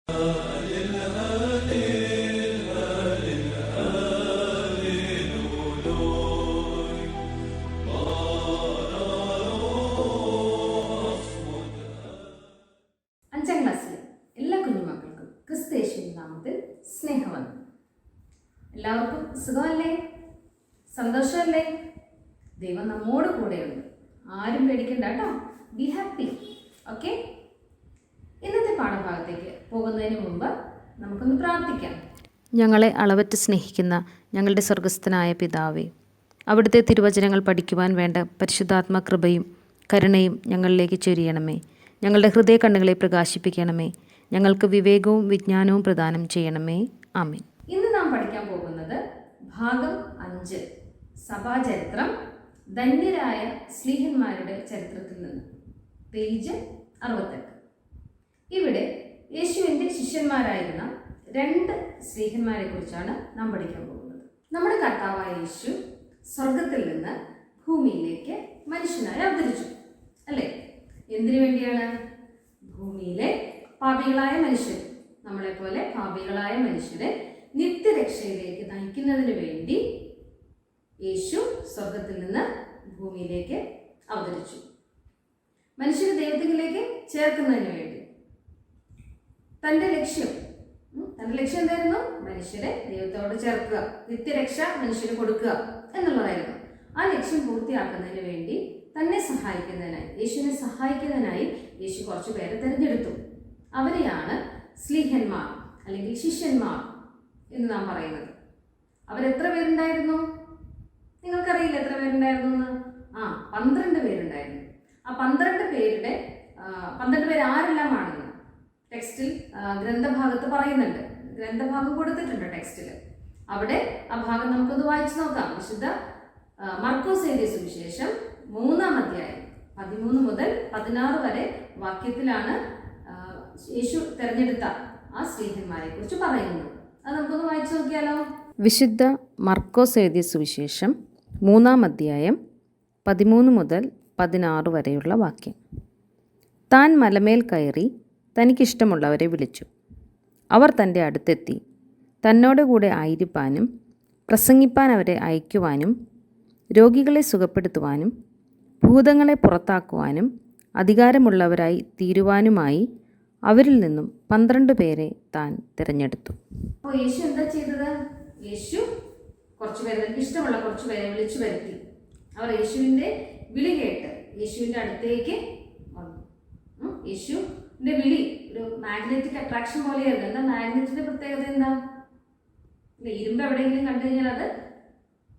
അഞ്ചാം ക്ലാസ്സിലെ എല്ലാ കുഞ്ഞുമക്കൾക്കും ക്രിസ്തയേശുവിൻ നാമത്തിൽ സ്നേഹവന്ദനം. എല്ലാവർക്കും സുഖമല്ലേ? സന്തോഷമല്ലേ? ദൈവം നമ്മോട് കൂടെയുണ്ട്. ആരും പേടിക്കണ്ട കേട്ടോ. Be happy. ഓക്കെ, ഇന്നത്തെ പാഠഭാഗത്തേക്ക് പോകുന്നതിന് മുമ്പ് നമുക്കൊന്ന് പ്രാർത്ഥിക്കാം. ഞങ്ങളെ അളവറ്റ് സ്നേഹിക്കുന്ന ഞങ്ങളുടെ സ്വർഗസ്ഥനായ പിതാവേ, അവിടുത്തെ തിരുവചനങ്ങൾ പഠിക്കുവാൻ വേണ്ട പരിശുദ്ധാത്മ കൃപയും കരുണയും ഞങ്ങളിലേക്ക് ചൊരിയണമേ. ഞങ്ങളുടെ ഹൃദയ കണ്ണുകളെ പ്രകാശിപ്പിക്കണമേ. ഞങ്ങൾക്ക് വിവേകവും വിജ്ഞാനവും പ്രദാനം ചെയ്യണമേ. ആമേൻ. ഇന്ന് നാം പഠിക്കാൻ പോകുന്നത് ഭാഗം 5, സഭാചരിത്രം, ധന്യരായ സ്ലീഹന്മാരുടെ ചരിത്രത്തിൽ നിന്ന്, പേജ് 68. ഇവിടെ യേശുവിൻ്റെ ശിഷ്യന്മാരായിരുന്ന 2 സ്ലീഹന്മാരെ കുറിച്ചാണ് നാം പഠിക്കാൻ പോകുന്നത്. നമ്മുടെ കർത്താവായ യേശു സ്വർഗത്തിൽ നിന്ന് ഭൂമിയിലേക്ക് മനുഷ്യനായി അവതരിച്ചു, അല്ലേ? എന്തിനു വേണ്ടിയാണ്? ഭൂമിയിലെ പാപികളായ മനുഷ്യർ, നമ്മളെപ്പോലെ പാപികളായ മനുഷ്യരെ നിത്യരക്ഷയിലേക്ക് നയിക്കുന്നതിന് വേണ്ടി യേശു സ്വർഗത്തിൽ നിന്ന് ഭൂമിയിലേക്ക് അവതരിച്ചു. മനുഷ്യരെ ദൈവത്തിലേക്ക് ചേർക്കുന്നതിന് വേണ്ടി തൻ്റെ ലക്ഷ്യം എന്തായിരുന്നു? മനുഷ്യരെ ദൈവത്തോട് ചേർക്കുക, നിത്യരക്ഷ മനുഷ്യന് കൊടുക്കുക എന്നുള്ളതായിരുന്നു. ആ ലക്ഷ്യം പൂർത്തിയാക്കുന്നതിന് വേണ്ടി തന്നെ സഹായിക്കുന്നതിനായി, യേശുവിനെ സഹായിക്കുന്നതിനായി യേശു കുറച്ചു പേരെ തിരഞ്ഞെടുത്തു. അവരെയാണ് സ്ലീഹന്മാർ അല്ലെങ്കിൽ ശിഷ്യന്മാർ എന്ന് നാം പറയുന്നത്. അവരെത്ര പേരുണ്ടായിരുന്നു? നിങ്ങൾക്കറിയില്ല എത്ര പേരുണ്ടായിരുന്നു എന്ന്? 12 പേരുണ്ടായിരുന്നു. ആ 12 പേരുടെ 12 പേര് ആരെല്ലാമാണെന്ന് ടെക്സ്റ്റിൽ ഗ്രന്ഥഭാഗത്ത് പറയുന്നുണ്ട്. ഗ്രന്ഥഭാഗം കൊടുത്തിട്ടുണ്ട് ടെക്സ്റ്റിൽ. അവിടെ ആ ഭാഗം നമുക്കൊന്ന് വായിച്ചു നോക്കാം. വിശുദ്ധ മർക്കോസ് എഴുതിയ സുവിശേഷം 3-ാം അധ്യായം 13 മുതൽ 16 വരെ വാക്യത്തിലാണ് യേശു തെരഞ്ഞെടുത്ത ആ സ്ലീഹന്മാരെ കുറിച്ച് പറയുന്നത്. അത് നമുക്കൊന്ന് വായിച്ചു നോക്കിയാലോ? വിശുദ്ധ മർക്കോസ് എഴുതിയ സുവിശേഷം 3-ാം അധ്യായം 13 മുതൽ 16 വരെയുള്ള വാക്യം. താൻ മലമേൽ കയറി തനിക്കിഷ്ടമുള്ളവരെ വിളിച്ചു. അവർ തൻ്റെ അടുത്തെത്തി തന്നോട് കൂടെ ആയിരിക്കാനും പ്രസംഗിപ്പാൻ അവരെ അയക്കുവാനും രോഗികളെ സുഖപ്പെടുത്തുവാനും ഭൂതങ്ങളെ പുറത്താക്കുവാനും അധികാരമുള്ളവരായി തീരുവാനുമായി അവരിൽ നിന്നും 12 പേരെ താൻ തിരഞ്ഞെടുത്തു. അപ്പോൾ യേശു എന്താ ചെയ്തത്? യേശു തനിക്ക് ഇഷ്ടമുള്ള കുറച്ച് പേരെ വിളിച്ചു വരുത്തി. അവർ യേശുവിൻ്റെ വിളി കേട്ട് യേശുവിൻ്റെ അടുത്തേക്ക് വന്നു. യേശുവിൻ്റെ വിളി ഒരു മാഗ്നറ്റിക് അട്രാക്ഷൻ പോലെയായിരുന്നു. എന്താ മാഗ്നറ്റിന്റെ പ്രത്യേകത? എന്താ? ഇരുമ്പ് എവിടെയെങ്കിലും കണ്ടു കഴിഞ്ഞാൽ അത്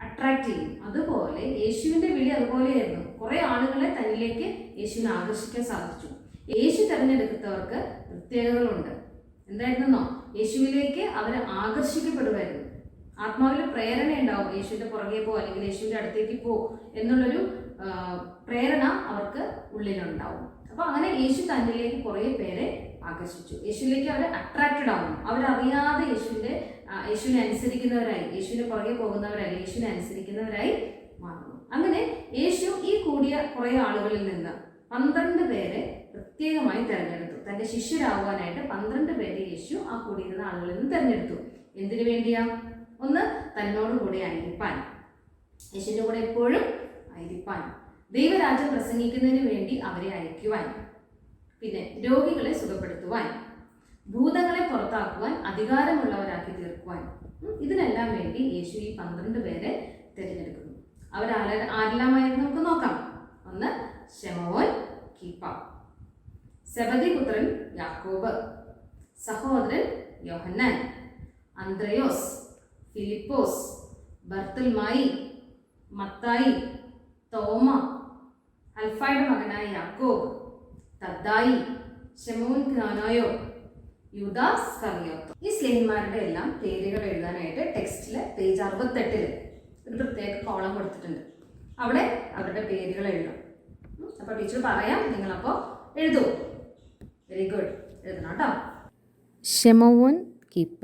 അട്രാക്ട് ചെയ്യും. അതുപോലെ യേശുവിൻ്റെ വിളി അതുപോലെയായിരുന്നു. കുറെ ആളുകളെ തന്നിലേക്ക് യേശുവിനെ ആകർഷിക്കാൻ സാധിച്ചു. യേശു തിരഞ്ഞെടുത്തവർക്ക് പ്രത്യേകതകളുണ്ട്. എന്തായിരുന്നോ? യേശുവിലേക്ക് അവർ ആകർഷിക്കപ്പെടുമായിരുന്നു. ആത്മാവിൽ പ്രേരണ ഉണ്ടാവും. യേശുവിൻ്റെ പുറകെ പോ, അല്ലെങ്കിൽ യേശുവിൻ്റെ അടുത്തേക്ക് പോ എന്നുള്ളൊരു പ്രേരണ അവർക്ക് ഉള്ളിലുണ്ടാവും. അപ്പോൾ അങ്ങനെ യേശു തന്നിലേക്ക് കുറേ പേരെ ആകർഷിച്ചു. യേശുവിലേക്ക് അവർ അട്രാക്റ്റഡ് ആവുന്നു. അവരറിയാതെ യേശുവിനെ അനുസരിക്കുന്നവരായി, യേശുവിനെ പുറകെ പോകുന്നവരായി, യേശുവിനെ അനുസരിക്കുന്നവരായി മാറുന്നു. അങ്ങനെ യേശു ഈ കൂടിയ കുറേ ആളുകളിൽ നിന്ന് 12 പേരെ പ്രത്യേകമായി തിരഞ്ഞെടുത്തു. തൻ്റെ ശിഷ്യരാകുവാനായിട്ട് 12 പേരെ യേശു ആ കൂടിയിരുന്ന ആളുകളിൽ നിന്ന് തിരഞ്ഞെടുത്തു. എന്തിനു വേണ്ടിയാ? ഒന്ന്, തന്നോട് കൂടെ ആയിരിക്കാൻ, യേശുവിൻ്റെ കൂടെ എപ്പോഴും ആയിരിക്കാൻ, ദൈവരാജ്യം പ്രസംഗിക്കുന്നതിന് വേണ്ടി അവരെ അയക്കുവാൻ, പിന്നെ രോഗികളെ സുഖപ്പെടുത്തുവാൻ, ഭൂതങ്ങളെ പുറത്താക്കുവാൻ, അധികാരമുള്ളവരാക്കി തീർക്കുവാൻ, ഇതിനെല്ലാം വേണ്ടി യേശു ഈ 12 പേരെ തിരഞ്ഞെടുക്കുന്നു. ആരെല്ലാമായിരുന്നു നമുക്ക് നോക്കാം. ഒന്ന്, ശമോൻ കീപ്പ, സെബദി പുത്രൻ യാക്കോബ്, സഹോദരൻ യോഹന്നാൻ, അന്ത്രയോസ്, ഫിലിപ്പോസ്, ബർത്തൽമായി, മത്തായി, തോമ, അൽഫായുടെ മകനായ യാക്കോബ്, തദ്ദായി, ശമോൻ ക്നാനോയോ, യൂദാസ് കറിയോത്ത്. ഈ സ്ലേഹന്മാരുടെ എല്ലാം പേരുകൾ എഴുതാനായിട്ട് ടെക്സ്റ്റിൽ പേജ് 68 ഒരു പ്രത്യേക കോളം കൊടുത്തിട്ടുണ്ട്. അവിടെ അവരുടെ പേരുകൾ എഴുതാം. അപ്പോൾ ടീച്ചർ പറയാം, നിങ്ങളപ്പോൾ എഴുതൂ. വെരി ഗുഡ്, എഴുതണം കേട്ടോ. ശമോൻ കീപ്പ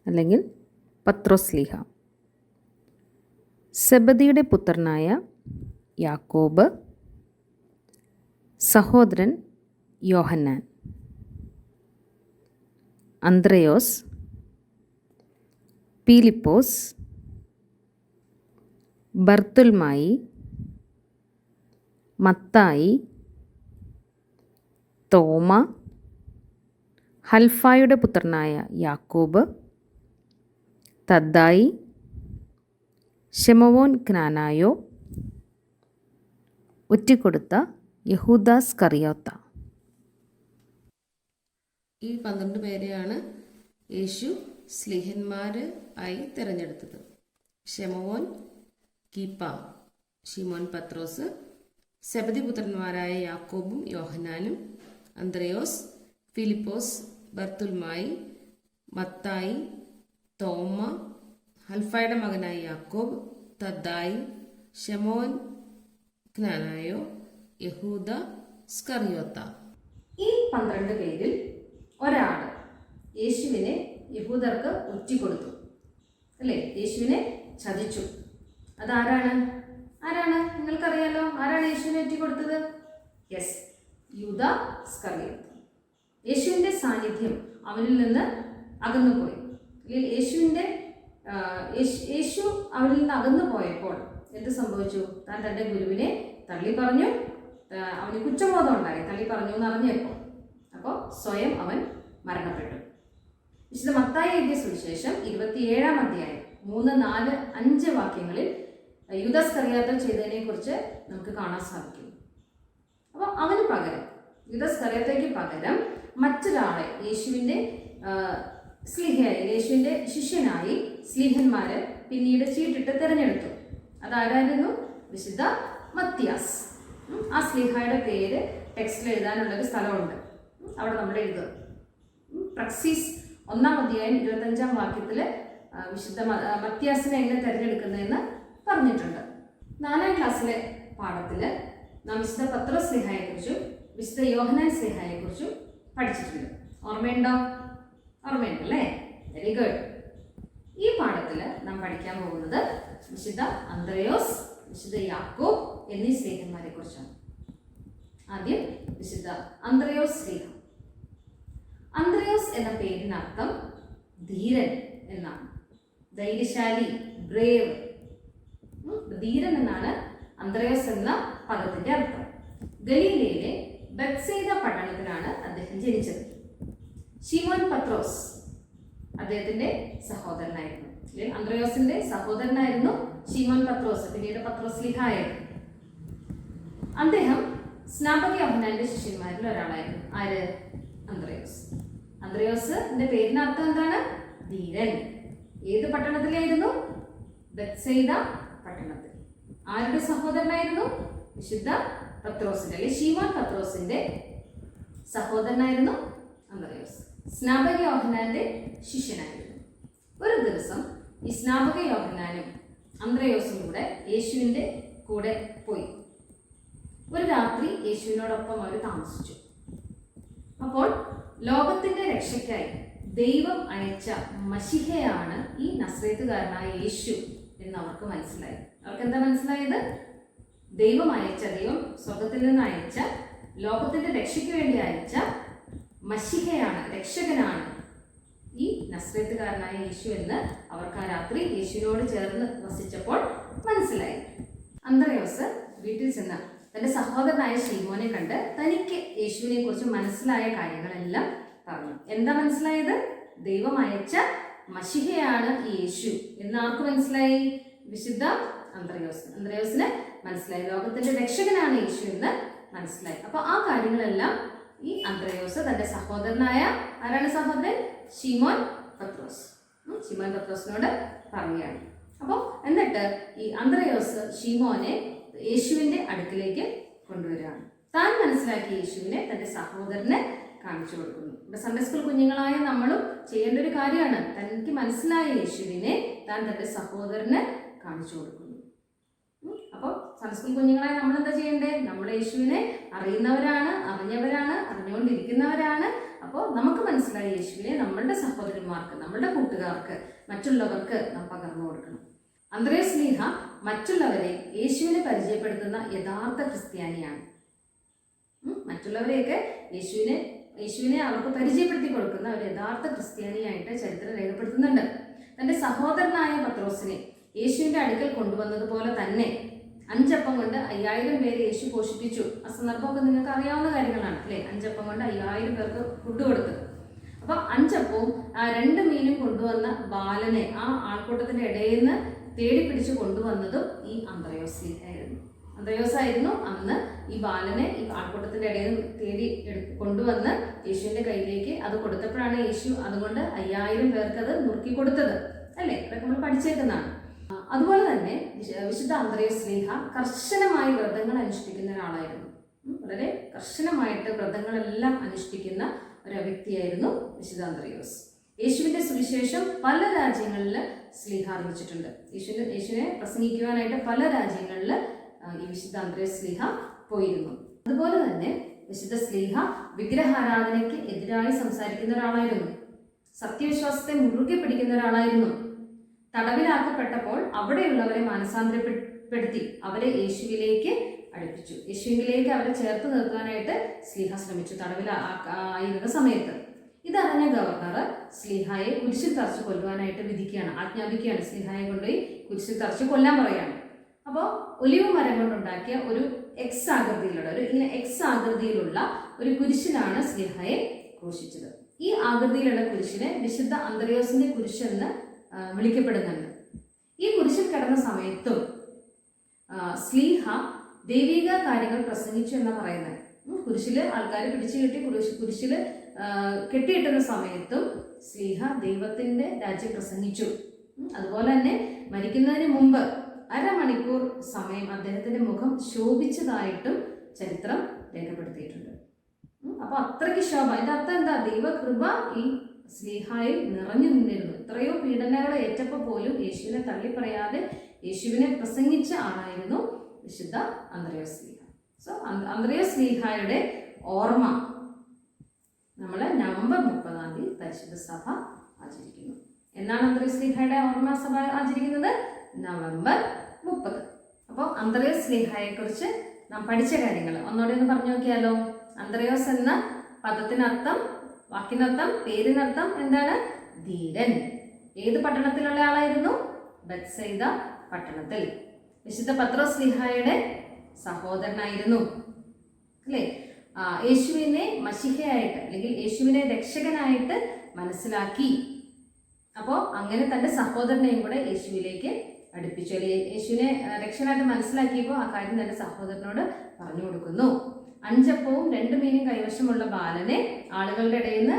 അല്ലെങ്കിൽ പത്രോസ്ലീഹ, സെബദിയുടെ പുത്രനായ യാക്കോബ്, സഹോദരൻ യോഹന്നാൻ, അന്ത്രയോസ്, പീലിപ്പോസ്, ബർത്തുൽമായി, മത്തായി, തോമ, ഹൽഫായുടെ പുത്രനായ യാക്കോബ്, തദ്ദായി, ശെമവോൻ ക്നാനായോ, ഒറ്റിക്കൊടുത്ത യഹൂദ സ്കറിയോത്ത. ഈ 12 പേരെയാണ് യേശു സ്ലീഹന്മാർ ആയി തിരഞ്ഞെടുത്തത്. ശെമവോൻ, കീപ്പ, ശിമോൻ പത്രോസ്, സെബദിപുത്രന്മാരായ യാക്കോബും യോഹന്നാനും, അന്ത്രയോസ്, ഫിലിപ്പോസ്, ബർത്തുൽമായി, മത്തായി, തോമ, ഹൽഫായുടെ മകനായ യാക്കോബ്, തദ്ദായി, ശെമോൻ ക്നാനായോ, യഹൂദ സ്കറിയോത്ത. ഈ 12 പേരിൽ ഒരാൾ യേശുവിനെ യഹൂദർക്ക് ഒറ്റിക്കൊടുത്തു, അല്ലേ? യേശുവിനെ ചതിച്ചു. അതാരാണ്? നിങ്ങൾക്കറിയാലോ, ആരാണ് യേശുവിനെ ഒറ്റിക്കൊടുത്തത്? യെസ്, യൂദ സ്കറിയോത്ത്. യേശുവിൻ്റെ സാന്നിധ്യം അവനിൽ നിന്ന് അകന്നുപോയി. യേശു അവനിൽ നിന്ന് അകന്നു പോയപ്പോൾ എന്ത് സംഭവിച്ചു? താൻ തൻ്റെ ഗുരുവിനെ തള്ളി പറഞ്ഞു. അവന് കുറ്റബോധം ഉണ്ടായി, തള്ളി പറഞ്ഞു എന്ന് അറിഞ്ഞപ്പോൾ. അപ്പോൾ സ്വയം അവൻ മരണപ്പെട്ടു. വിശുദ്ധ മത്തായി എഴുതിയ സുവിശേഷം 27-ാം അധ്യായം 3, 4, 5 വാക്യങ്ങളിൽ യൂദ സ്കറിയോത്ത ചെയ്തതിനെ കുറിച്ച് നമുക്ക് കാണാൻ സാധിക്കും. അപ്പോൾ അവന് പകരം, യൂദ സ്കറിയോത്തയ്ക്ക് പകരം മറ്റൊരാളെ യേശുവിൻ്റെ യേശുവിൻ്റെ ശിഷ്യനായി സ്ലീഹന്മാര് പിന്നീട് ചീട്ടിട്ട് തിരഞ്ഞെടുത്തു. അതാരായിരുന്നു? വിശുദ്ധ മത്തിയാസ്. ആ സ്ലീഹായുടെ പേര് ടെക്സ്റ്റിൽ എഴുതാനുള്ളൊരു സ്ഥലമുണ്ട്, അവിടെ നമ്മൾ എഴുതുക. പ്രക്സീസ് 1-ാം അധ്യായം 25-ാം വാക്യത്തിൽ വിശുദ്ധ മത്തിയാസിനെ എങ്ങനെ തിരഞ്ഞെടുക്കുന്നതെന്ന് പറഞ്ഞിട്ടുണ്ട്. 4-ാം ക്ലാസ്സിലെ പാഠത്തിൽ നാം വിശുദ്ധ പത്രോസ് സ്ലീഹായെക്കുറിച്ചും വിശുദ്ധ യോഹന്നാൻ സ്ലീഹായെക്കുറിച്ചും പഠിച്ചിട്ടുണ്ട്. ഓർമ്മയുണ്ടല്ലേ? Very good. ഈ പാഠത്തിൽ നാം പഠിക്കാൻ പോകുന്നത് വിശുദ്ധ അന്ത്രയോസ്, വിശുദ്ധ യാക്കോബ് എന്നീ സ്ലീഹന്മാരെ കുറിച്ചാണ്. ആദ്യം വിശുദ്ധ അന്ത്രയോസ് സ്ലീഹ. അന്ത്രയോസ് എന്ന പേരിനർത്ഥം ധീരൻ എന്നാണ്. ധൈര്യശാലി, ബ്രേവ്. ധീരൻ എന്നാണ് അന്ത്രയോസ് എന്ന പദത്തിന്റെ അർത്ഥം. ഗലീലയിലെ ബെത്സൈദ പട്ടണത്തിലാണ് അദ്ദേഹം ജനിച്ചത്. ശിമോൻ പത്രോസ് അദ്ദേഹത്തിന്റെ സഹോദരനായിരുന്നു. അന്ത്രയോസിന്റെ സഹോദരനായിരുന്നു ശിമോൻ പത്രോസ്, പിന്നീട് പത്രോസ് സ്ലീഹായായിരുന്നു. അദ്ദേഹം സ്നാപക യോഹന്നാന്റെ ശിഷ്യന്മാരിൽ ഒരാളായിരുന്നു. ആര്? അന്ത്രയോസ്. അന്ത്രയോസിന്റെ പേരിനർത്ഥം എന്താണ്? ധീരൻ. ഏത് പട്ടണത്തിലായിരുന്നു? ബെത്സൈദ പട്ടണത്തിൽ. ആരുടെ സഹോദരനായിരുന്നു? വിശുദ്ധ പത്രോസിന്റെ, അല്ലെങ്കിൽ ശിമോൻ പത്രോസിന്റെ സഹോദരനായിരുന്നു അന്ത്രയോസ്. സ്നാപക യോഹന്നാന്റെ ശിഷ്യനായിരുന്നു. ഒരു ദിവസം ഈ സ്നാപക യോഹന്നാനും അന്ത്രയോസും കൂടെ യേശുവിൻ്റെ കൂടെ പോയി. ഒരു രാത്രി യേശുവിനോടൊപ്പം അവർ താമസിച്ചു. അപ്പോൾ ലോകത്തിന്റെ രക്ഷയ്ക്കായി ദൈവം അയച്ച മശിഹയാണ് ഈ നസ്രേത്തുകാരനായ യേശു എന്ന് അവർക്ക് മനസ്സിലായി. അവർക്ക് എന്താ മനസ്സിലായത്? ദൈവം സ്വർഗത്തിൽ നിന്ന് അയച്ച, ലോകത്തിന്റെ രക്ഷയ്ക്ക് വേണ്ടി അയച്ച മശിഹയാണ്, രക്ഷകനാണ് ഈ നസ്രേത്തുകാരനായ യേശു എന്ന് അവർക്ക് ആ രാത്രി യേശുവിനോട് ചേർന്ന് വസിച്ചപ്പോൾ മനസ്സിലായി. അന്ത്രയോസ് വീട്ടിൽ ചെന്ന് തന്റെ സഹോദരനായ ശീമോനെ കണ്ട് തനിക്ക് യേശുവിനെ കുറിച്ച് മനസ്സിലായ കാര്യങ്ങളെല്ലാം പറഞ്ഞു. എന്താ മനസ്സിലായത്? ദൈവം അയച്ച മശിഹയാണ് ഈ യേശു എന്ന് ആർക്ക് മനസ്സിലായി? വിശുദ്ധ അന്ത്രയോസിന് മനസ്സിലായി. ലോകത്തിന്റെ രക്ഷകനാണ് യേശു എന്ന് മനസ്സിലായി. അപ്പൊ ആ കാര്യങ്ങളെല്ലാം ഈ അന്ത്രയോസ് തന്റെ സഹോദരനായ, ആരാണ് സഹോദരൻ? ശിമോൻ പത്രോസിനോട് പറയുകയാണ്. അപ്പോൾ എന്നിട്ട് ഈ അന്ത്രയോസ് ശിമോനെ യേശുവിന്റെ അടുക്കിലേക്ക് കൊണ്ടുവരികയാണ്. താൻ മനസ്സിലാക്കിയ യേശുവിനെ തന്റെ സഹോദരന് കാണിച്ചു കൊടുക്കുന്നു. ഇവിടെ സൺഡേ സ്കൂൾ കുഞ്ഞുങ്ങളായ നമ്മളും ചെയ്യേണ്ട ഒരു കാര്യമാണ്. തനിക്ക് മനസ്സിലായ യേശുവിനെ താൻ തന്റെ സഹോദരന് കാണിച്ചു കൊടുക്കുന്നു. അപ്പോൾ സൺഡേ സ്കൂൾ കുഞ്ഞുങ്ങളായ നമ്മൾ എന്താ ചെയ്യേണ്ടേ? നമ്മൾ യേശുവിനെ അറിയുന്നവരാണ്, അറിഞ്ഞവരാണ്, അറിഞ്ഞുകൊണ്ടിരിക്കുന്നവരാണ്. അപ്പോൾ നമുക്ക് മനസ്സിലായ യേശുവിനെ നമ്മളുടെ സഹോദരന്മാർക്ക്, നമ്മളുടെ കൂട്ടുകാർക്ക്, മറ്റുള്ളവർക്ക് നാം പകർന്നു കൊടുക്കണം. അന്ത്രയോസ് സ്ലീഹ മറ്റുള്ളവരെ യേശുവിനെ പരിചയപ്പെടുത്തുന്ന യഥാർത്ഥ ക്രിസ്ത്യാനിയാണ്. മറ്റുള്ളവരെയൊക്കെ യേശുവിനെ യേശുവിനെ അവർക്ക് പരിചയപ്പെടുത്തി കൊടുക്കുന്ന ഒരു യഥാർത്ഥ ക്രിസ്ത്യാനിയായിട്ട് ചരിത്രം രേഖപ്പെടുത്തുന്നുണ്ട്. തൻ്റെ സഹോദരനായ പത്രോസിനെ യേശുവിൻ്റെ അടുക്കൽ കൊണ്ടുവന്നതുപോലെ തന്നെ 5 അപ്പം കൊണ്ട് 5000 പേരെ യേശു പോഷിപ്പിച്ചു. ആ സന്ദർഭമൊക്കെ നിങ്ങൾക്ക് അറിയാവുന്ന കാര്യങ്ങളാണ് അല്ലേ? 5 അപ്പം കൊണ്ട് 5000 പേർക്ക് ഫുഡ് കൊടുത്തത്. അപ്പം 5 അപ്പവും 2 മീനും കൊണ്ടുവന്ന ബാലനെ ആ ആൾക്കൂട്ടത്തിന്റെ ഇടയിൽ നിന്ന് തേടി പിടിച്ച് കൊണ്ടുവന്നതും ഈ അന്ത്രയോസായിരുന്നു. അന്ത്രയോസായിരുന്നു അന്ന് ഈ ബാലനെ ഈ ആൾക്കൂട്ടത്തിന്റെ ഇടയിൽ നിന്ന് തേടി കൊണ്ടുവന്ന് യേശുവിന്റെ കയ്യിലേക്ക് അത് കൊടുത്തപ്പോഴാണ് യേശു അതുകൊണ്ട് 5000 പേർക്ക് അത് നുറുക്കി കൊടുത്തത് അല്ലേ? അതൊക്കെ നമ്മൾ പഠിച്ചേക്കുന്നതാണ്. അതുപോലെ തന്നെ വിശുദ്ധ അന്ത്രയോസ് ശ്ലീഹ കർശനമായി വ്രതങ്ങൾ അനുഷ്ഠിക്കുന്ന ഒരാളായിരുന്നു. വളരെ കർശനമായിട്ട് വ്രതങ്ങളെല്ലാം അനുഷ്ഠിക്കുന്ന ഒരു വ്യക്തിയായിരുന്നു വിശുദ്ധ അന്ത്രയോസ്. യേശുവിന്റെ സുവിശേഷം പല രാജ്യങ്ങളിൽ ശ്ലീഹ അറിയിച്ചിട്ടുണ്ട്. യേശുവിനെ പ്രസംഗിക്കുവാനായിട്ട് പല രാജ്യങ്ങളിൽ ഈ വിശുദ്ധ അന്ത്രയോസ് ശ്ലീഹ പോയിരുന്നു. അതുപോലെ തന്നെ വിശുദ്ധ ശ്ലീഹ വിഗ്രഹാരാധനയ്ക്ക് എതിരായി സംസാരിക്കുന്ന ഒരാളായിരുന്നു. സത്യവിശ്വാസത്തെ മുറുകെ പിടിക്കുന്ന ഒരാളായിരുന്നു. തടവിലാക്കപ്പെട്ടപ്പോൾ അവിടെയുള്ളവരെ മാനസാന്തരപ്പെടുത്തി അവരെ യേശുവിലേക്ക് അടുപ്പിച്ചു. യേശുവിലേക്ക് അവരെ ചേർത്ത് നിർത്താനായിട്ട് ശ്ലീഹ ശ്രമിച്ചു തടവിലായിരുന്ന സമയത്ത്. ഇതറിഞ്ഞ ഗവർണർ ശ്ലീഹായെ കുരിശിൽ തറച്ച് കൊല്ലുവാനായിട്ട് വിധിക്കുകയാണ്, ആജ്ഞാപിക്കുകയാണ്. ശ്ലീഹായെ കൊണ്ടുപോയി കുരിശിൽ തറച്ച് കൊല്ലാൻ പറയുകയാണ്. അപ്പോൾ ഒലിവ് മരം കൊണ്ടുണ്ടാക്കിയ ഒരു എക്സ് ആകൃതിയിലുള്ള ഒരു കുരിശിലാണ് ശ്ലീഹായെ ക്രൂശിച്ചത്. ഈ ആകൃതിയിലുള്ള കുരിശിനെ വിശുദ്ധ അന്ത്രയോസിന്റെ കുരിശെന്ന് വിളിക്കപ്പെടുന്നുണ്ട്. ഈ കുരിശിൽ കിടന്ന സമയത്തും ശ്ലീഹ ദൈവിക കാര്യങ്ങൾ പ്രസംഗിച്ചു എന്നാണ് പറയുന്നത്. കുരിശില് ആൾക്കാരെ പിടിച്ചു കെട്ടി കുരിശില് കെട്ടിയിട്ടുന്ന സമയത്തും ശ്ലീഹ ദൈവത്തിന്റെ രാജ്യം പ്രസംഗിച്ചു. അതുപോലെ തന്നെ മരിക്കുന്നതിന് മുമ്പ് 1/2 മണിക്കൂർ സമയം അദ്ദേഹത്തിന്റെ മുഖം ശോഭിച്ചതായിട്ടും ചരിത്രം രേഖപ്പെടുത്തിയിട്ടുണ്ട്. അപ്പൊ അത്രയ്ക്ക് ശോഭ. അതിന്റെ അർത്ഥം എന്താ? ദൈവകൃപ ഈ ശ്ലീഹായിൽ നിറഞ്ഞു നിന്നിരുന്നു. എത്രയോ പീഡനങ്ങൾ ഏറ്റപ്പോൾ പോലും യേശുവിനെ തള്ളിപ്പറയാതെ യേശുവിനെ പ്രസംഗിച്ച ആളായിരുന്നു വിശുദ്ധ അന്ത്രയോസ് ശ്ലീഹ. സോ അന്ത്രയോസ് ശ്ലീഹായുടെ ഓർമ്മ നമ്മൾ നവംബർ 30 പരിശുദ്ധ സഭ ആചരിക്കുന്നു. എന്നാണ് അന്ത്രയോസ് ശ്ലീഹയുടെ ഓർമ്മ സഭ ആചരിക്കുന്നത്? നവംബർ 30. അപ്പോൾ അന്ത്രയോസ് ശ്ലീഹയെ കുറിച്ച് നാം പഠിച്ച കാര്യങ്ങൾ ഒന്നുകൂടി ഒന്ന് പറഞ്ഞു നോക്കിയാലോ? അന്ത്രയോസ് എന്ന പദത്തിനർത്ഥം, വാക്കിനർത്ഥം, പേരിനർത്ഥം എന്താണ്? ധീരൻ. ഏത് പട്ടണത്തിലുള്ള ആളായിരുന്നു? ബത്സയിദ പട്ടണത്തിൽ. വിശുദ്ധ പത്രോസ് ശ്ലീഹായുടെ സഹോദരനായിരുന്നു അല്ലേ? യേശുവിനെ മശിഹയായിട്ട് അല്ലെങ്കിൽ യേശുവിനെ രക്ഷകനായിട്ട് മനസ്സിലാക്കി. അപ്പോൾ അങ്ങനെ തൻ്റെ സഹോദരനെയും കൂടെ യേശുവിലേക്ക് അടുപ്പിച്ചു. അല്ലെങ്കിൽ യേശുവിനെ രക്ഷകനായിട്ട് മനസ്സിലാക്കിയപ്പോൾ ആ കാര്യം തൻ്റെ സഹോദരനോട് പറഞ്ഞു കൊടുക്കുന്നു. 5 അപ്പവും 2 മീനും കൈവശമുള്ള ബാലനെ ആളുകളുടെ ഇടയിൽ നിന്ന്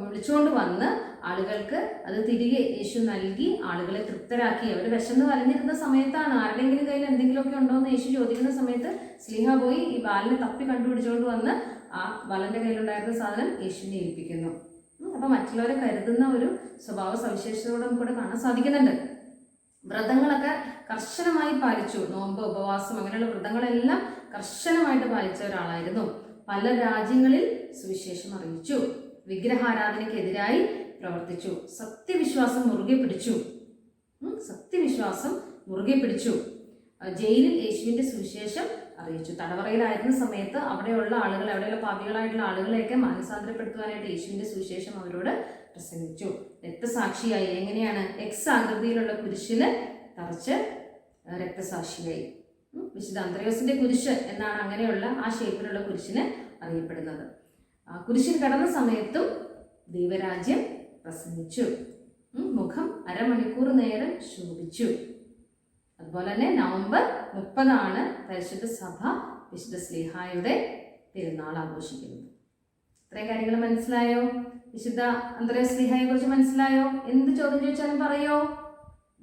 വിളിച്ചുകൊണ്ട് വന്ന് ആളുകൾക്ക് അത് തിരികെ യേശു നൽകി ആളുകളെ തൃപ്തരാക്കി. അവർ വിശന്ന് വലഞ്ഞിരുന്ന സമയത്താണ്, ആരുടെയെങ്കിലും കയ്യിൽ എന്തെങ്കിലുമൊക്കെ ഉണ്ടോ എന്ന് യേശു ചോദിക്കുന്ന സമയത്ത് ശ്ലീഹ പോയി ഈ ബാലനെ തപ്പി കണ്ടുപിടിച്ചുകൊണ്ട് വന്ന് ആ ബാലന്റെ കയ്യിലുണ്ടായിരുന്ന സാധനം യേശുവിനെ ഏൽപ്പിക്കുന്നു. അപ്പൊ മറ്റുള്ളവരെ കരുതുന്ന ഒരു സ്വഭാവ സവിശേഷതയോടെ നമുക്കിവിടെ കാണാൻ സാധിക്കുന്നുണ്ട്. വ്രതങ്ങളൊക്കെ കർശനമായി പാലിച്ചു. നോമ്പ്, ഉപവാസം, അങ്ങനെയുള്ള വ്രതങ്ങളെല്ലാം കർശനമായിട്ട് പാലിച്ച ഒരാളായിരുന്നു. പല രാജ്യങ്ങളിൽ സുവിശേഷം അറിയിച്ചു. വിഗ്രഹാരാധനയ്ക്കെതിരായി പ്രവർത്തിച്ചു. സത്യവിശ്വാസം മുറുകെ പിടിച്ചു. ജയിലിൽ യേശുവിന്റെ സുവിശേഷം അറിയിച്ചു. തടവറയിലായിരുന്ന സമയത്ത് അവിടെയുള്ള പാപികളായിട്ടുള്ള ആളുകളെയൊക്കെ മാനസാന്തരപ്പെടുത്തുവാനായിട്ട് യേശുവിന്റെ സുവിശേഷം അവരോട് പ്രസംഗിച്ചു. രക്തസാക്ഷിയായി. എങ്ങനെയാണ്? എക്സ് ആകൃതിയിലുള്ള കുരിശില് തറച്ച് രക്തസാക്ഷിയായി. വിശുദ്ധ അന്ത്രയോസിന്റെ കുരിശ് എന്നാണ് അങ്ങനെയുള്ള ആ ഷേപ്പിലുള്ള കുരിശിന് അറിയപ്പെടുന്നത്. കുരിശിൽ കടന്ന സമയത്തും ദൈവരാജ്യം പ്രസംഗിച്ചു. മുഖം 1/2 മണിക്കൂർ നേരം ശോഭിച്ചു. അതുപോലെ തന്നെ നവംബർ 30 പരിശുദ്ധ സഭ വിശുദ്ധ ശ്ലീഹായുടെ പെരുന്നാൾ ആഘോഷിക്കുന്നത്. ഇത്രയും കാര്യങ്ങൾ മനസ്സിലായോ? വിശുദ്ധ അന്ത്രയോസ് ശ്ലീഹായെ കുറിച്ച് മനസ്സിലായോ? എന്ത് ചോദ്യം ചോദിച്ചാലും പറയോ?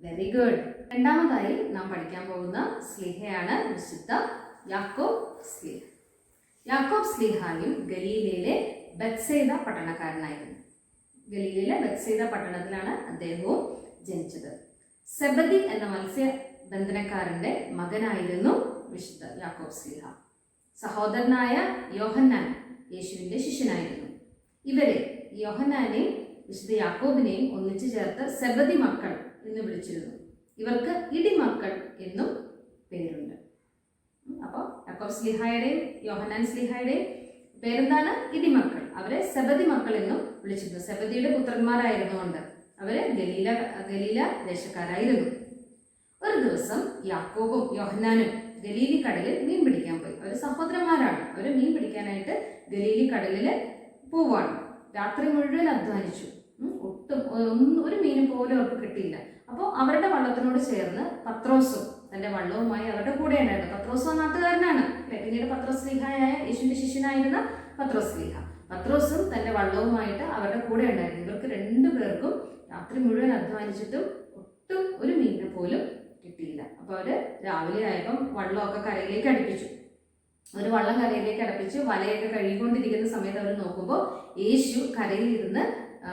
Very good. രണ്ടാമതായി നാം പഠിക്കാൻ പോകുന്ന ശ്ലീഹയാണ് വിശുദ്ധ യാക്കോബ് ശ്ലീഹ. യാക്കോബ് ശ്ലീഹായും ഗലീലയിലെ ബത്സയിദ പട്ടണക്കാരനായിരുന്നു. ഗലീലയിലെ ബത്സയിദ പട്ടണത്തിലാണ് അദ്ദേഹവും ജനിച്ചത്. സെബദി എന്ന മത്സ്യബന്ധനക്കാരന്റെ മകനായിരുന്നു വിശുദ്ധ യാക്കോബ് ശ്ലീഹ. സഹോദരനായ യോഹന്നാൻ യേശുവിന്റെ ശിഷ്യനായിരുന്നു. ഇവരെ യോഹന്നാനെയും വിശുദ്ധ യാക്കോബിനെയും ഒന്നിച്ചു ചേർത്ത് സെബദി മക്കൾ എന്ന് വിളിച്ചിരുന്നു. ഇവർക്ക് ഇടിമക്കൾ എന്നും പേരുണ്ട്. അപ്പോൾ യാക്കോബ് ശ്ലീഹായുടെയും യോഹന്നാൻ ശ്ലീഹായുടെയും പേരെന്താണ്? ഇടിമക്കൾ. അവരെ സെബദി മക്കൾ എന്നും വിളിച്ചിരുന്നു. സെബദിയുടെ പുത്രന്മാരായിരുന്നുകൊണ്ട് അവര് ഗലീല ദേശക്കാരായിരുന്നു. ഒരു ദിവസം യാക്കോബും യോഹന്നാനും ഗലീലി കടലിൽ മീൻ പിടിക്കാൻ പോയി. അവർ സഹോദരന്മാരാണ്. അവര് മീൻ പിടിക്കാനായിട്ട് ഗലീലി കടലിൽ പോവാണ്. രാത്രി മുഴുവൻ അധ്വാനിച്ചു. ഒട്ടും ഒരു മീനും പോലും അവർക്ക് കിട്ടിയില്ല. അപ്പോൾ അവരുടെ വള്ളത്തിനോട് ചേർന്ന് പത്രോസും തന്റെ വള്ളവുമായി അവരുടെ കൂടെ ഉണ്ടായിരുന്നു. പത്രോസ് നാട്ടുകാരനാണ്. പിന്നീട് പത്രോസ് സ്ലീഹായ യേശുവിന്റെ ശിഷ്യനായിരുന്ന പത്രോസ് സ്ലീഹ. പത്രോസും തന്റെ വള്ളവുമായിട്ട് അവരുടെ കൂടെ ഉണ്ടായിരുന്നു. ഇവർക്ക് രണ്ടുപേർക്കും രാത്രി മുഴുവൻ അധ്വാനിച്ചിട്ടും ഒട്ടും ഒരു മീനിനെ പോലും കിട്ടിയില്ല. അപ്പൊ അവര് രാവിലെ ആയപ്പം വള്ളമൊക്കെ കരയിലേക്ക് അടുപ്പിച്ചു. ഒരു വള്ളം കരയിലേക്ക് അടുപ്പിച്ച് വലയൊക്കെ കഴുകിക്കൊണ്ടിരിക്കുന്ന സമയത്ത് അവർ നോക്കുമ്പോൾ യേശു കരയിൽ ഇരുന്ന്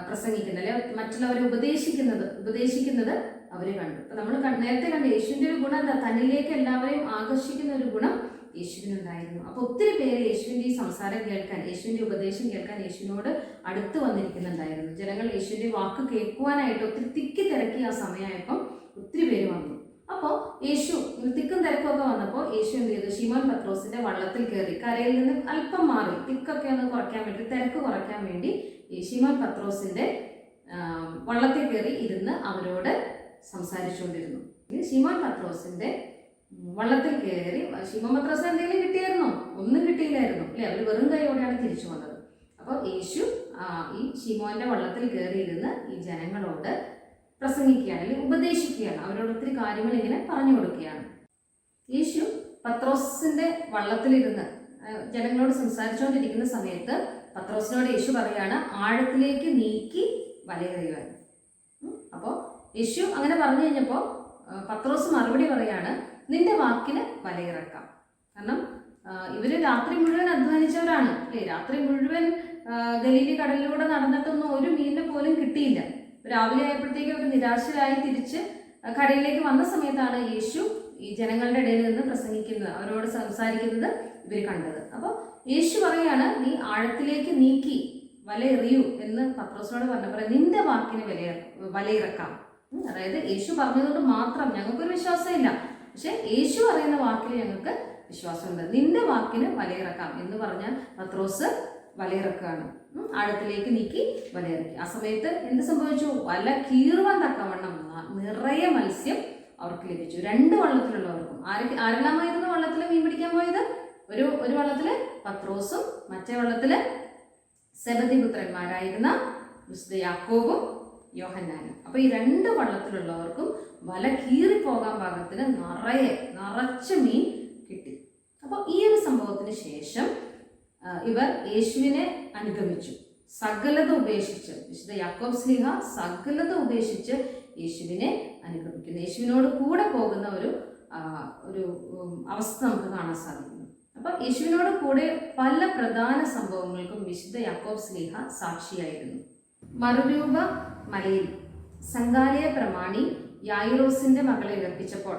പ്രസംഗിക്കുന്നത്, അല്ലെ മറ്റുള്ളവരെ ഉപദേശിക്കുന്നത് അവര് കണ്ടു. അപ്പൊ നമ്മൾ നേരത്തെ കണ്ട യേശുവിന്റെ ഒരു ഗുണം എന്താ? തന്നിലേക്ക് എല്ലാവരെയും ആകർഷിക്കുന്ന ഒരു ഗുണം യേശുവിനുണ്ടായിരുന്നു. അപ്പൊ ഒത്തിരി പേര് യേശുവിന്റെ ഈ സംസാരം കേൾക്കാൻ, യേശുവിന്റെ ഉപദേശം കേൾക്കാൻ യേശുവിനോട് അടുത്ത് വന്നിരിക്കുന്നുണ്ടായിരുന്നു. ജനങ്ങൾ യേശുവിന്റെ വാക്ക് കേൾക്കുവാനായിട്ട് ഒത്തിരി തിക്കി തിരക്കി ആ സമയമായപ്പം ഒത്തിരി പേര് വന്നു. അപ്പോൾ യേശു തിക്കും തിരക്കൊക്കെ വന്നപ്പോൾ യേശു എന്ത് ചെയ്തു? ശിമോൻ പത്രോസിന്റെ വള്ളത്തിൽ കയറി കരയിൽ നിന്ന് അല്പം മാറി തിക്കൊക്കെ ഒന്ന് കുറയ്ക്കാൻ വേണ്ടി, തിരക്ക് കുറയ്ക്കാൻ വേണ്ടി ശിമോൻ പത്രോസിന്റെ വള്ളത്തിൽ കയറി ഇരുന്ന് അവരോട് സംസാരിച്ചുകൊണ്ടിരുന്നു. ശിമോൻ പത്രോസിന്റെ വള്ളത്തിൽ കയറി ശിമോൻ പത്രോസിന് എന്തെങ്കിലും കിട്ടിയായിരുന്നോ? ഒന്നും കിട്ടിയില്ലായിരുന്നു, അല്ലെ? അവർ വെറും കൈയോടെയാണ് തിരിച്ചു വന്നത്. അപ്പോൾ യേശു ഈ ശിമോന്റെ വള്ളത്തിൽ കയറിയിരുന്ന് ഈ ജനങ്ങളോട് പ്രസംഗിക്കുകയാണ്, അല്ലെങ്കിൽ ഉപദേശിക്കുകയാണ്. അവരോട് ഒത്തിരി കാര്യങ്ങൾ ഇങ്ങനെ പറഞ്ഞു കൊടുക്കുകയാണ്. യേശു പത്രോസിന്റെ വള്ളത്തിലിരുന്ന് ജനങ്ങളോട് സംസാരിച്ചുകൊണ്ടിരിക്കുന്ന സമയത്ത് പത്രോസിനോട് യേശു പറയാണ്, ആഴത്തിലേക്ക് നീക്കി വലയെറിയുവാൻ. അപ്പോൾ യേശു അങ്ങനെ പറഞ്ഞു കഴിഞ്ഞപ്പോൾ പത്രോസ് മറുപടി പറയാണ്, നിന്റെ വാക്കിന് വലയിറക്കാം. കാരണം ഇവര് രാത്രി മുഴുവൻ അധ്വാനിച്ചവരാണ്, അല്ലേ? രാത്രി മുഴുവൻ ഗലീലി കടലിലൂടെ നടന്നിട്ടൊന്നും ഒരു മീനിനെ പോലും കിട്ടിയില്ല. രാവിലെ ആയപ്പോഴത്തേക്കും അവർ നിരാശരായി തിരിച്ച് കരയിലേക്ക് വന്ന സമയത്താണ് യേശു ഈ ജനങ്ങളുടെ ഇടയിൽ നിന്ന് പ്രസംഗിക്കുന്നത്, അവരോട് സംസാരിക്കുന്നത് ഇവർ കണ്ടത്. അപ്പോൾ യേശു പറയാണ്, നീ ആഴത്തിലേക്ക് നീക്കി വലയെറിയൂ എന്ന് പത്രോസിനോട് പറഞ്ഞപ്പോൾ നിന്റെ വാക്കിന് വലയിറക്കാം. അതായത് യേശു പറഞ്ഞതുകൊണ്ട് മാത്രം ഞങ്ങൾക്കൊരു വിശ്വാസമില്ല, പക്ഷെ യേശു പറയുന്ന വാക്കിൽ ഞങ്ങൾക്ക് വിശ്വാസമുണ്ട്. നിന്റെ വാക്കിന് വലയിറക്കാം എന്ന് പറഞ്ഞാൽ പത്രോസ് വലയിറക്കുകയാണ്. ആഴത്തിലേക്ക് നീക്കി വലയിറക്കി. ആ സമയത്ത് എന്ത് സംഭവിച്ചു? വല കീറുവാൻ തക്കവണ്ണം നിറയെ മത്സ്യം അവർക്ക് ലഭിച്ചു. രണ്ട് വള്ളത്തിലുള്ളവർക്കും. ആരെല്ലാമായിരുന്നു വള്ളത്തിൽ മീൻ പിടിക്കാൻ പോയത്? ഒരു വള്ളത്തില് പത്രോസും മറ്റേ വള്ളത്തില് സെബദി പുത്രന്മാരായിരുന്ന വിശുദ്ധ യാക്കോബും യോഹന്നാനും. അപ്പൊ ഈ രണ്ട് വള്ളത്തിലുള്ളവർക്കും വല കീറിപ്പോകാൻ പാകത്തിന് നിറച്ച് മീൻ കിട്ടി. അപ്പോൾ ഈ ഒരു സംഭവത്തിന് ശേഷം ഇവർ യേശുവിനെ അനുഗമിച്ചു. സകലത ഉപേക്ഷിച്ച്, വിശുദ്ധ യാക്കോബ് സ്ലീഹ സകലത ഉപേക്ഷിച്ച് യേശുവിനെ അനുഗമിക്കുന്നു. യേശുവിനോട് കൂടെ പോകുന്ന ഒരു അവസ്ഥ നമുക്ക് കാണാൻ സാധിക്കുന്നു. അപ്പൊ യേശുവിനോട് കൂടെ പല പ്രധാന സംഭവങ്ങൾക്കും വിശുദ്ധ യാക്കോബ് സ്ലീഹ സാക്ഷിയായിരുന്നു. മറുരൂപ മലയിൽ സംഗാലിയ പ്രമാണി യായിറോസിന്റെ മകളെ ഉയർപ്പിച്ചപ്പോൾ,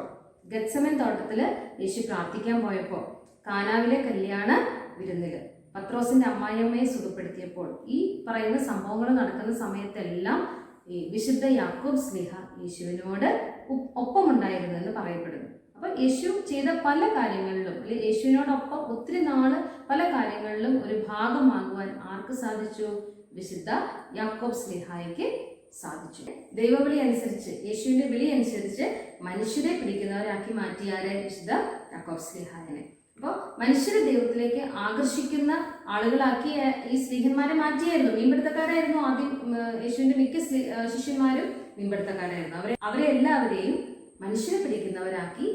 ഗത്സമൻ തോട്ടത്തില് യേശു പ്രാർത്ഥിക്കാൻ പോയപ്പോൾ, കാനാവിലെ കല്യാണ വിരുന്നില് പത്രോസിന്റെ അമ്മായിയമ്മയെ സുഖപ്പെടുത്തിയപ്പോൾ, ഈ പറയുന്ന സംഭവങ്ങൾ നടക്കുന്ന സമയത്തെല്ലാം ഈ വിശുദ്ധ യാക്കോബ് സ്ലീഹ യേശുവിനോട് ഒപ്പമുണ്ടായിരുന്നു എന്ന് പറയപ്പെടുന്നു. അപ്പൊ യേശു ചെയ്ത പല കാര്യങ്ങളിലും, അല്ലെങ്കിൽ യേശുവിനോടൊപ്പം ഒത്തിരി നാള് പല കാര്യങ്ങളിലും ഒരു ഭാഗമാകുവാൻ ആർക്ക് സാധിച്ചു? വിശുദ്ധ യാക്കോബ് സ്ലീഹായ്ക്ക് സാധിച്ചു. ദൈവവിളി അനുസരിച്ച്, യേശുവിന്റെ വിളി അനുസരിച്ച് മനുഷ്യരെ പിടിക്കുന്നവരാക്കി മാറ്റിയാരെ? വിശുദ്ധ യാക്കോബ് സ്ലീഹായെ. അപ്പോൾ മനുഷ്യരെ ദൈവത്തിലേക്ക് ആകർഷിക്കുന്ന ആളുകളാക്കി ഈ സ്ലീഹന്മാരെ മാറ്റിയായിരുന്നു. മീൻപിടുത്തക്കാരായിരുന്നു ആദ്യം. യേശുവിന്റെ മിക്ക ശിഷ്യന്മാരും മീൻപിടുത്തക്കാരായിരുന്നു. അവരെ എല്ലാവരെയും മനുഷ്യരെ പിടിക്കുന്നവരാക്കി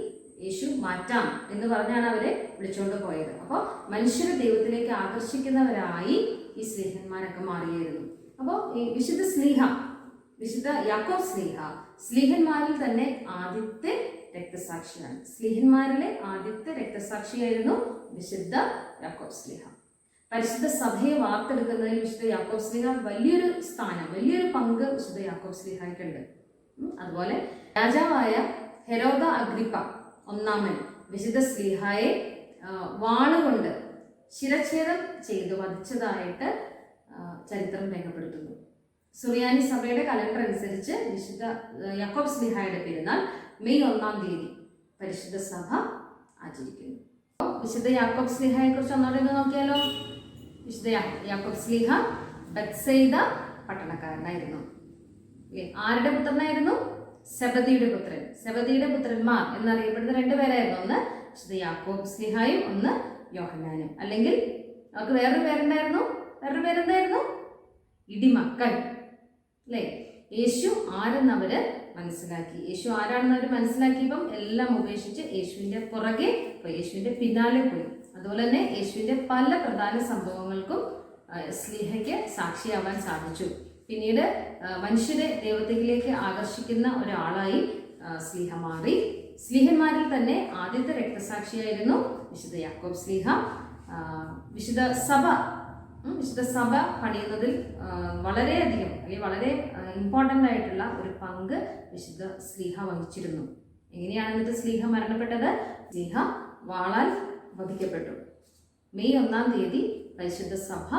യേശു മാറ്റാം എന്ന് പറഞ്ഞാണ് അവരെ വിളിച്ചുകൊണ്ട് പോയത്. അപ്പോൾ മനുഷ്യരെ ദൈവത്തിലേക്ക് ആകർഷിക്കുന്നവരായി ഈ സ്ലീഹന്മാരൊക്കെ മാറിയായിരുന്നു. അപ്പോൾ ഈ വിശുദ്ധ യാക്കോബ് സ്ലീഹ സ്ലീഹന്മാരിൽ തന്നെ ആദ്യത്തെ രക്തസാക്ഷിയാണ്. സ്ലീഹന്മാരിലെ ആദ്യത്തെ രക്തസാക്ഷിയായിരുന്നു വിശുദ്ധ യാക്കോബ് സ്ലീഹ. പരിശുദ്ധ സഭയെ വാർത്തെടുക്കുന്നതിൽ വിശുദ്ധ യാക്കോബ് സ്ലീഹ വലിയൊരു സ്ഥാനം, വലിയൊരു പങ്ക് വിശുദ്ധ യാക്കോബ് സ്ലീഹയ്ക്കുണ്ട്. അതുപോലെ രാജാവായ ഹെരോദ അഗ്രിപ്പ ഒന്നാമൻ വിശുദ്ധ സ്ലീഹായെ വാളുകൊണ്ട് ശിരച്ഛേദം ചെയ്ത് വധിച്ചതായിട്ട് ചരിത്രം രേഖപ്പെടുത്തുന്നു. സുറിയാനി സഭയുടെ കലണ്ടർ അനുസരിച്ച് വിശുദ്ധ യാക്കോബ് സ്ലീഹായുടെ പെരുന്നാൾ മെയ് 1-ാം തീയതി പരിശുദ്ധ സഭ ആചരിക്കുന്നു. വിശുദ്ധ യാക്കോബ് സ്ലീഹായെ കുറിച്ച് ഒന്നോടെ ഒന്ന് നോക്കിയാലോ. വിശുദ്ധ യാക്കോബ് സ്ലീഹ ബത്സയിദ പട്ടണക്കാരനായിരുന്നു. ആരുടെ പുത്രനായിരുന്നു? സെബദിയുടെ പുത്രൻ. സെബദിയുടെ പുത്രന്മാർ എന്നറിയപ്പെടുന്ന രണ്ടുപേരായിരുന്നു. ഒന്ന് വിശുദ്ധ യാക്കോബ് സ്ലീഹായും ഒന്ന് യോഹന്നാനും. അല്ലെങ്കിൽ അവർക്ക് വേറൊരു പേരുണ്ടായിരുന്നു. വേറൊരു പേരെന്തായിരുന്നു? ഇടിമക്കൾ. അല്ലേ? യേശു ആരെന്ന് അവര് മനസ്സിലാക്കി. യേശു ആരാണെന്ന് അവർ മനസ്സിലാക്കിയപ്പം എല്ലാം ഉപേക്ഷിച്ച് യേശുവിന്റെ പുറകെ പോയി, യേശുവിന്റെ പിന്നാലെ പോയി. അതുപോലെ തന്നെ യേശുവിന്റെ പല പ്രധാന സംഭവങ്ങൾക്കും സ്ലീഹയ്ക്ക് സാക്ഷിയാവാൻ സാധിച്ചു. പിന്നീട് മനുഷ്യരെ ദൈവത്തിലേക്ക് ആകർഷിക്കുന്ന ഒരാളായി സ്ലീഹ മാറി. സ്ലീഹന്മാരിൽ തന്നെ ആദ്യത്തെ രക്തസാക്ഷിയായിരുന്നു വിശുദ്ധ യാക്കോബ് സ്ലീഹ. വിശുദ്ധ സഭ പണിയുന്നതിൽ വളരെയധികം അല്ലെങ്കിൽ വളരെ ഇമ്പോർട്ടൻ്റ് ആയിട്ടുള്ള ഒരു പങ്ക് വിശുദ്ധ സ്ലീഹ വഹിച്ചിരുന്നു. എങ്ങനെയാണ് എന്നിട്ട് സ്ലീഹ മരണപ്പെട്ടത്? സ്ലീഹ വാളാൽ വധിക്കപ്പെട്ടു. മെയ് 1-ാം തീയതി പരിശുദ്ധ സഭ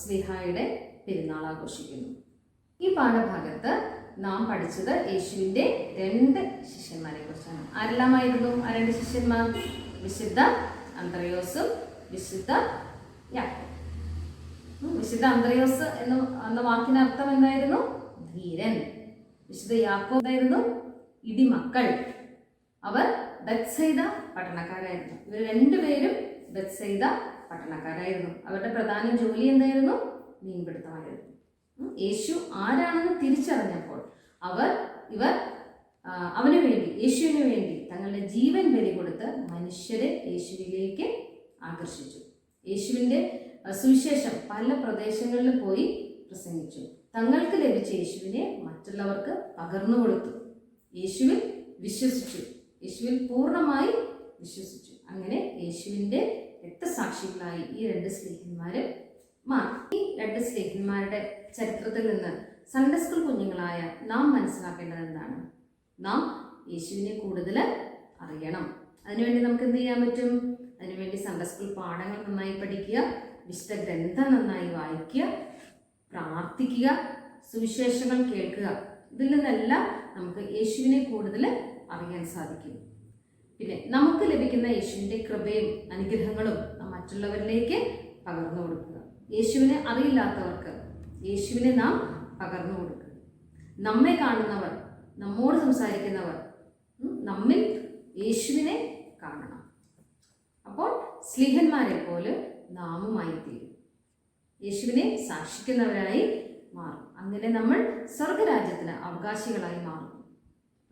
സ്ലീഹായുടെ പെരുന്നാൾ ആഘോഷിക്കുന്നു. ഈ പാഠഭാഗത്ത് നാം പഠിച്ചത് യേശുവിൻ്റെ 2 ശിഷ്യന്മാരെ കുറിച്ചാണ്. ആരെല്ലാമായിരുന്നു ആ 2 ശിഷ്യന്മാർ? വിശുദ്ധ അന്ത്രയോസും വിശുദ്ധ യാക്കോബും. വിശുദ്ധ അന്ത്രയോസ് എന്ന വാക്കിന് അർത്ഥം എന്തായിരുന്നു? ധീരൻ. വിശുദ്ധ യാക്കോബ് എന്തായിരുന്നു? ഇടിമക്കൾ. അവർ ബത്സയിദ പട്ടണക്കാരായിരുന്നു. ഇവർ രണ്ടുപേരും ബത്സയിദ പട്ടണക്കാരായിരുന്നു. അവരുടെ പ്രധാന ജോലി എന്തായിരുന്നു? മീൻപിടുത്തമായിരുന്നു. യേശു ആരാണെന്ന് തിരിച്ചറിഞ്ഞപ്പോൾ ഇവർ അവന് വേണ്ടി, യേശുവിന് വേണ്ടി തങ്ങളുടെ ജീവൻ ബലി കൊടുത്ത് മനുഷ്യരെ യേശുവിലേക്ക് ആകർഷിച്ചു. യേശുവിൻ്റെ സുവിശേഷം പല പ്രദേശങ്ങളിലും പോയി പ്രസംഗിച്ചു. തങ്ങൾക്ക് ലഭിച്ച യേശുവിനെ മറ്റുള്ളവർക്ക് പകർന്നു കൊടുത്തു. യേശുവിൽ വിശ്വസിച്ചു. യേശുവിൽ പൂർണ്ണമായി വിശ്വസിച്ചു. അങ്ങനെ യേശുവിൻ്റെ രക്തസാക്ഷികളായി ഈ 2 സ്ലീഹന്മാരും മാറി. ഈ 2 സ്ലീഹന്മാരുടെ ചരിത്രത്തിൽ നിന്ന് സൺഡേ സ്കൂൾ കുഞ്ഞുങ്ങളായ നാം മനസ്സിലാക്കേണ്ടത് എന്താണ്? നാം യേശുവിനെ കൂടുതൽ അറിയണം. അതിനുവേണ്ടി നമുക്ക് എന്ത് ചെയ്യാൻ പറ്റും? അതിനുവേണ്ടി സൺഡേ സ്കൂൾ പാഠങ്ങൾ നന്നായി പഠിക്കുക, വിശുദ്ധ ഗ്രന്ഥം നന്നായി വായിക്കുക, പ്രാർത്ഥിക്കുക, സുവിശേഷങ്ങൾ കേൾക്കുക. ഇതിൽ നിന്നെല്ലാം നമുക്ക് യേശുവിനെ കൂടുതൽ അറിയാൻ സാധിക്കും. പിന്നെ നമുക്ക് ലഭിക്കുന്ന യേശുവിൻ്റെ കൃപയും അനുഗ്രഹങ്ങളും മറ്റുള്ളവരിലേക്ക് പകർന്നു കൊടുക്കുക. യേശുവിനെ അറിയില്ലാത്തവർക്ക് യേശുവിനെ നാം പകർന്നു കൊടുക്കുക. നമ്മെ കാണുന്നവർ, നമ്മോട് സംസാരിക്കുന്നവർ നമ്മിൽ യേശുവിനെ കാണണം. അപ്പോൾ സ്ലീഹന്മാരെ പോലെ നാമുമായി തീരും. യേശുവിനെ സാക്ഷിക്കുന്നവരായി മാറും. അങ്ങനെ നമ്മൾ സ്വർഗരാജ്യത്തിന് അവകാശികളായി മാറും.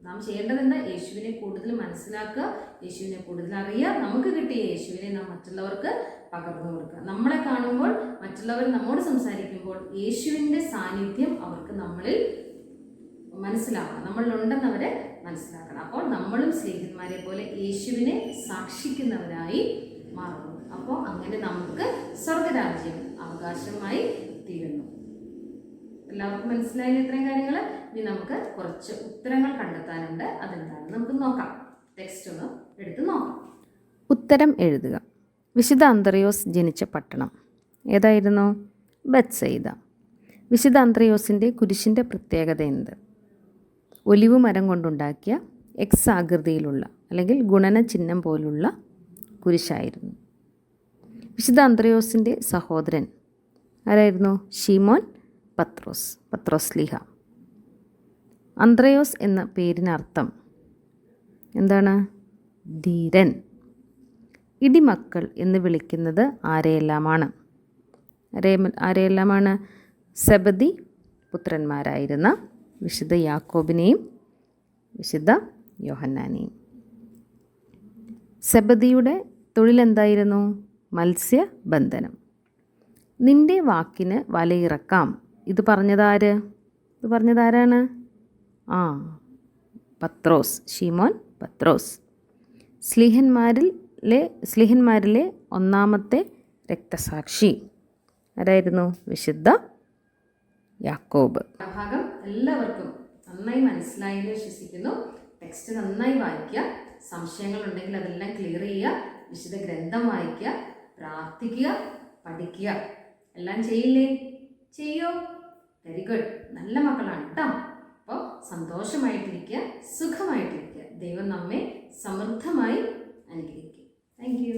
നാം ചെയ്യേണ്ടതെന്താ? യേശുവിനെ കൂടുതൽ മനസ്സിലാക്കുക, യേശുവിനെ കൂടുതൽ അറിയുക. നമുക്ക് കിട്ടിയ യേശുവിനെ നാം മറ്റുള്ളവർക്ക് പകർന്നു കൊടുക്കുക. നമ്മളെ കാണുമ്പോൾ, മറ്റുള്ളവർ നമ്മോട് സംസാരിക്കുമ്പോൾ യേശുവിൻ്റെ സാന്നിധ്യം അവർക്ക് നമ്മളിൽ മനസ്സിലാക്കണം, നമ്മളിലുണ്ടെന്ന് അവരെ മനസ്സിലാക്കണം. അപ്പോൾ നമ്മളും സ്ലീഹന്മാരെ പോലെ യേശുവിനെ സാക്ഷിക്കുന്നവരായി മാറുന്നു. അപ്പോൾ അങ്ങനെ നമുക്ക് സ്വർഗരാജ്യം അവകാശമായി തീരുന്നു. എല്ലാവർക്കും മനസ്സിലായില്ല ഇത്രയും കാര്യങ്ങൾ? ഇനി നമുക്ക് കുറച്ച് ഉത്തരങ്ങൾ കണ്ടെത്താനുണ്ട്. അതെന്താണെന്ന് നമുക്ക് നോക്കാം. ടെക്സ്റ്റ് ഒന്ന് എടുത്ത് നോക്കാം. ഉത്തരം എഴുതുക. വിശുദ്ധ അന്ത്രയോസ് ജനിച്ച പട്ടണം ഏതായിരുന്നു? ബത്സയിദ. വിശുദ്ധ അന്ത്രയോസിൻ്റെ കുരിശിൻ്റെ പ്രത്യേകത എന്ത്? ഒലിവ് മരം കൊണ്ടുണ്ടാക്കിയ എക്സ് ആകൃതിയിലുള്ള അല്ലെങ്കിൽ ഗുണന ചിഹ്നം പോലുള്ള കുരിശായിരുന്നു. വിശുദ്ധ അന്ത്രയോസിൻ്റെ സഹോദരൻ ആരായിരുന്നു? ശീമോൻ പത്രോസ് സ്ലീഹ. അന്ത്രയോസ് എന്ന പേരിനർത്ഥം എന്താണ്? ധീരൻ. ഇടിമക്കൾ എന്ന് വിളിക്കുന്നത് ആരെയെല്ലാമാണ്? സെബദി പുത്രന്മാരായിരുന്ന വിശുദ്ധ യാക്കോബിനെയും വിശുദ്ധ യോഹന്നാനെയും. സെബദിയുടെ തൊഴിലെന്തായിരുന്നു? മത്സ്യബന്ധനം. നിന്റെ വാക്കിന് വലയിറക്കാം. ഇത് പറഞ്ഞതാരാണ്? പത്രോസ്, ശീമോൻ പത്രോസ്. സ്ലീഹന്മാരിലെ ഒന്നാമത്തെ രക്തസാക്ഷി ആരായിരുന്നു? വിശുദ്ധ യാക്കോബ്. ഭാഗം എല്ലാവർക്കും നന്നായി മനസ്സിലായി എന്ന് വിശ്വസിക്കുന്നു. ടെക്സ്റ്റ് നന്നായി വായിക്കുക. സംശയങ്ങൾ ഉണ്ടെങ്കിൽ അതെല്ലാം ക്ലിയർ ചെയ്യുക. വിശുദ്ധ ഗ്രന്ഥം വായിക്കുക, പ്രാർത്ഥിക്കുക, പഠിക്കുക. എല്ലാം ചെയ്യില്ലേ? ചെയ്യോ? Very good. നല്ല മക്കളാണ് കേട്ടോ. അപ്പോൾ സന്തോഷമായിട്ടിരിക്കുക, സുഖമായിട്ടിരിക്കുക. ദൈവം നമ്മെ സമൃദ്ധമായി അനുഗ്രഹിക്കും. Thank you.